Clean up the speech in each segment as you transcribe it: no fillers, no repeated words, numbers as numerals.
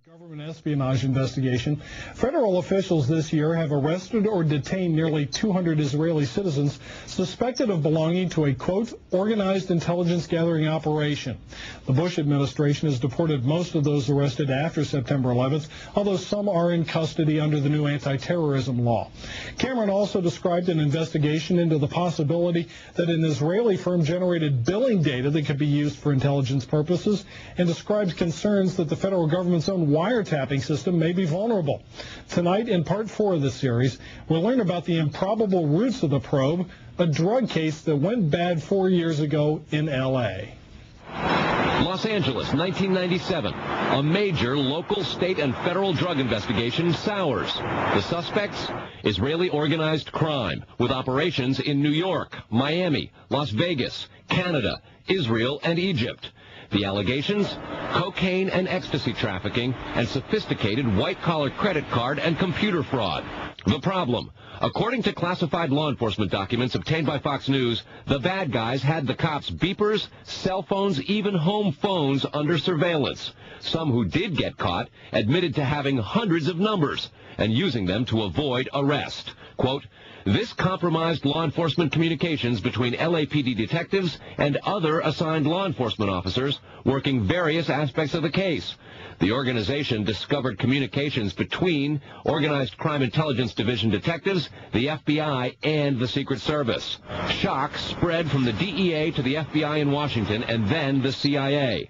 Government espionage investigation. Federal officials this year have arrested or detained nearly 200 Israeli citizens suspected of belonging to a, quote, organized intelligence gathering operation. The Bush administration has deported most of those arrested after September 11th, although some are in custody under the new anti-terrorism law. Cameron also described an investigation into the possibility that an Israeli firm generated billing data that could be used for intelligence purposes, and described concerns that the federal government's own wiretapping system may be vulnerable. Tonight, in part 4 of the series, we'll learn about the improbable roots of the probe, a drug case that went bad 4 years ago in L.A. Los Angeles, 1997. A major local, state, and federal drug investigation sours. The suspects? Israeli organized crime, with operations in New York, Miami, Las Vegas, Canada, Israel, and Egypt. The allegations? Cocaine and ecstasy trafficking and sophisticated white-collar credit card and computer fraud. The problem? According to classified law enforcement documents obtained by Fox News, the bad guys had the cops' beepers, cell phones, even home phones under surveillance. Some who did get caught admitted to having hundreds of numbers and using them to avoid arrest. Quote, this compromised law enforcement communications between LAPD detectives and other assigned law enforcement officers working various aspects of the case. The organization discovered communications between Organized Crime Intelligence Division detectives, the FBI, and the Secret Service. Shock spread from the DEA to the FBI in Washington and then the CIA.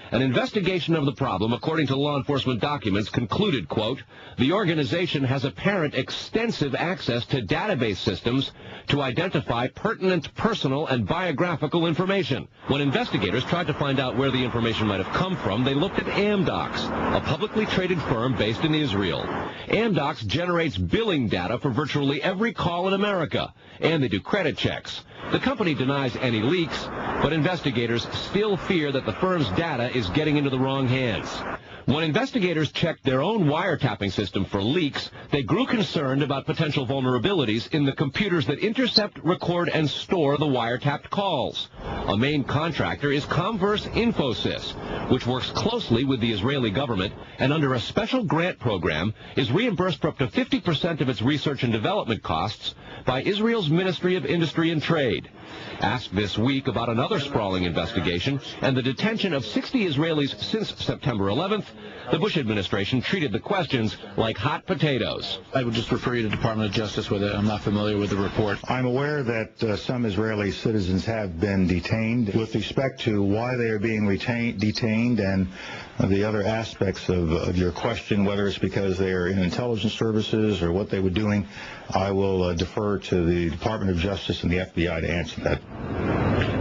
An investigation of the problem, according to law enforcement documents, concluded, quote, the organization has apparent extensive access to database systems to identify pertinent personal and biographical information. When investigators tried to find out where the information might have come from, they looked at Amdocs, a publicly traded firm based in Israel. Amdocs generates billing data for virtually every call in America, and they do credit checks. The company denies any leaks, but investigators still fear that the firm's data is getting into the wrong hands. When investigators checked their own wiretapping system for leaks, they grew concerned about potential vulnerabilities in the computers that intercept, record, and store the wiretapped calls. A main contractor is Comverse Infosys, which works closely with the Israeli government and under a special grant program is reimbursed for up to 50% of its research and development costs by Israel's Ministry of Industry and Trade. Asked this week about another sprawling investigation and the detention of 60 Israelis since September 11th, the Bush administration treated the questions like hot potatoes. I would just refer you to the Department of Justice with it. I'm not familiar with the report. I'm aware that some Israeli citizens have been detained. With respect to why they are being detained and the other aspects of your question, whether it's because they are in intelligence services or what they were doing, I will defer to the Department of Justice and the FBI to answer that.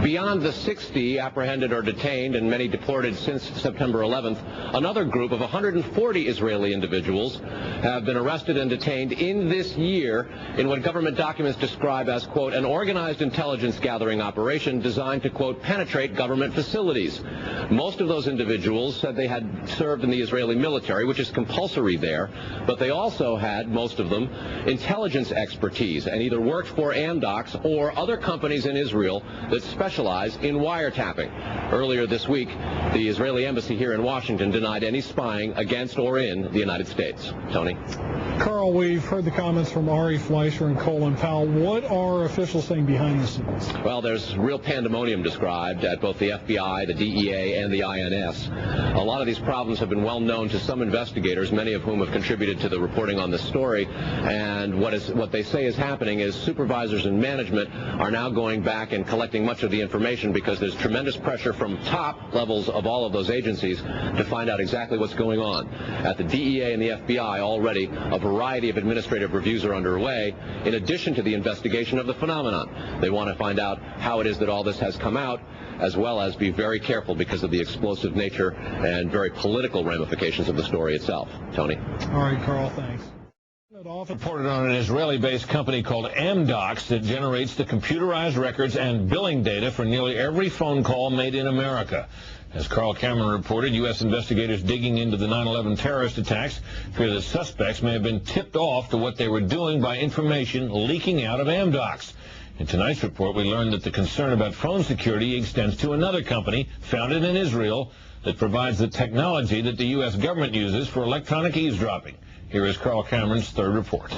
Beyond the 60 apprehended or detained and many deported since September 11th, another group of 140 Israeli individuals have been arrested and detained in this year in what government documents describe as, quote, an organized intelligence gathering operation designed to, quote, penetrate government facilities. Most of those individuals said they had served in the Israeli military, which is compulsory there, but they also had, most of them, intelligence expertise and either worked for Amdocs or other companies in Israel that specialize in wiretapping. Earlier this week, the Israeli embassy here in Washington denied any spying against or in the United States. Tony? Carl, we've heard the comments from Ari Fleischer and Colin Powell. What are officials saying behind the scenes? Well, there's real pandemonium described at both the FBI, the DEA, and the INS. A lot of these problems have been well known to some investigators, many of whom have contributed to the reporting on this story. And what they say is happening is supervisors and management are now going back and collecting much of the information because there's tremendous pressure from top levels of all of those agencies to find out exactly what's going on. At the DEA and the FBI already, a variety of administrative reviews are underway in addition to the investigation of the phenomenon. They want to find out how it is that all this has come out, as well as be very careful because of the explosive nature and very political ramifications of the story itself. Tony? All right, Carl, thanks. Reported on an Israeli-based company called Amdocs that generates the computerized records and billing data for nearly every phone call made in America. As Carl Cameron reported, U.S. investigators digging into the 9/11 terrorist attacks fear that suspects may have been tipped off to what they were doing by information leaking out of Amdocs. In tonight's report, we learned that the concern about phone security extends to another company founded in Israel that provides the technology that the U.S. government uses for electronic eavesdropping. Here is Carl Cameron's third report.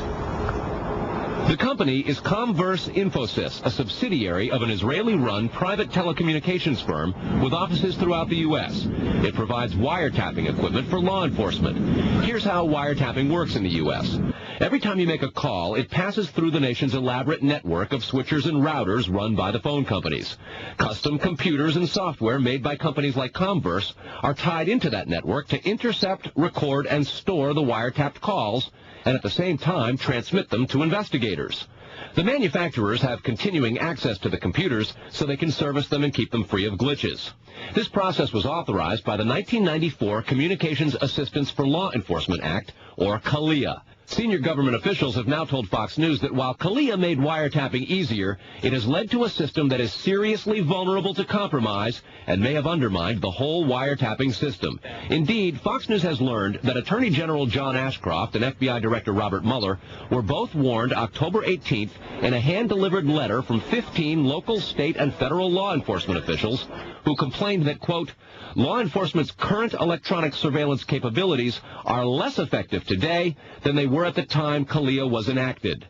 The company is Comverse Infosys, a subsidiary of an Israeli-run private telecommunications firm with offices throughout the U.S. It provides wiretapping equipment for law enforcement. Here's how wiretapping works in the U.S. Every time you make a call, it passes through the nation's elaborate network of switchers and routers run by the phone companies. Custom computers and software made by companies like Comverse are tied into that network to intercept, record, and store the wiretapped calls, and at the same time transmit them to investigators. The manufacturers have continuing access to the computers so they can service them and keep them free of glitches. This process was authorized by the 1994 Communications Assistance for Law Enforcement Act, or CALEA. Senior government officials have now told Fox News that while CALEA made wiretapping easier, it has led to a system that is seriously vulnerable to compromise and may have undermined the whole wiretapping system. Indeed, Fox News has learned that Attorney General John Ashcroft and FBI Director Robert Mueller were both warned October 18th in a hand-delivered letter from 15 local, state, and federal law enforcement officials who complained that, quote, law enforcement's current electronic surveillance capabilities are less effective today than they were at the time CALEA was enacted.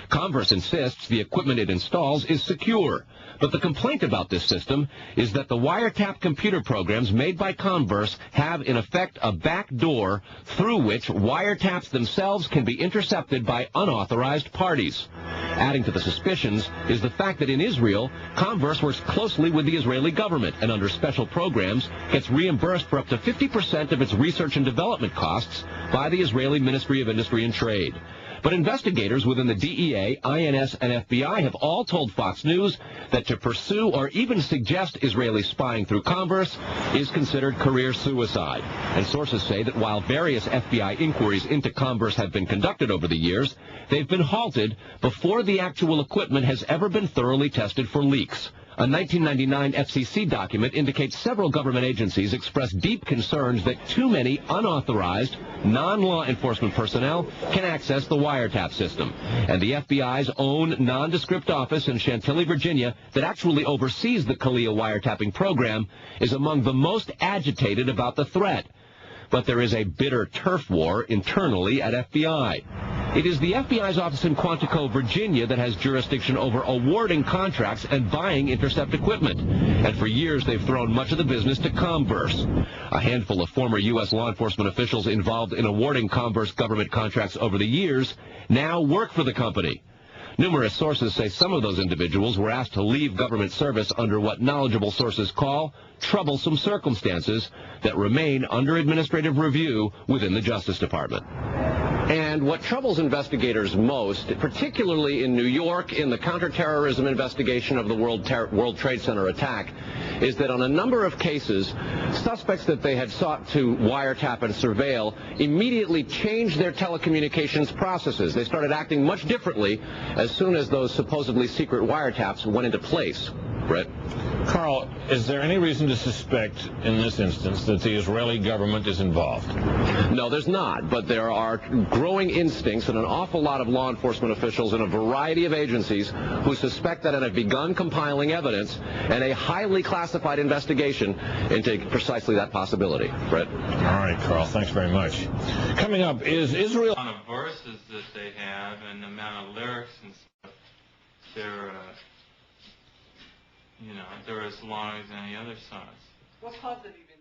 Comverse insists the equipment it installs is secure, but the complaint about this system is that the wiretap computer programs made by Comverse have, in effect, a back door through which wiretaps themselves can be intercepted by unauthorized parties. Adding to the suspicions is the fact that in Israel, Comverse works closely with the Israeli government and under special programs gets reimbursed for up to 50% of its research and development costs by the Israeli Ministry of Industry and Trade. But investigators within the DEA, INS, and FBI have all told Fox News that to pursue or even suggest Israeli spying through Comverse is considered career suicide. And sources say that while various FBI inquiries into Comverse have been conducted over the years, they've been halted before the actual equipment has ever been thoroughly tested for leaks. A 1999 FCC document indicates several government agencies expressed deep concerns that too many unauthorized, non-law enforcement personnel can access the wiretap system. And the FBI's own nondescript office in Chantilly, Virginia, that actually oversees the CALEA wiretapping program, is among the most agitated about the threat. But there is a bitter turf war internally at FBI. It is the FBI's office in Quantico, Virginia, that has jurisdiction over awarding contracts and buying intercept equipment. And for years, they've thrown much of the business to Comverse. A handful of former U.S. law enforcement officials involved in awarding Comverse government contracts over the years now work for the company. Numerous sources say some of those individuals were asked to leave government service under what knowledgeable sources call troublesome circumstances that remain under administrative review within the Justice Department. And what troubles investigators most, particularly in New York in the counterterrorism investigation of the World Trade Center attack, is that on a number of cases, suspects that they had sought to wiretap and surveil immediately changed their telecommunications processes. They started acting much differently as soon as those supposedly secret wiretaps went into place. Brett? Carl, is there any reason to suspect in this instance that the Israeli government is involved? No, there's not, but there are growing instincts in an awful lot of law enforcement officials in a variety of agencies who suspect that and have begun compiling evidence and a highly classified investigation into precisely that possibility. Brett? All right, Carl, thanks very much. Coming up, is Israel... The amount of verses that they have and the amount of lyrics and stuff, they're as long as any other songs. What caused it even?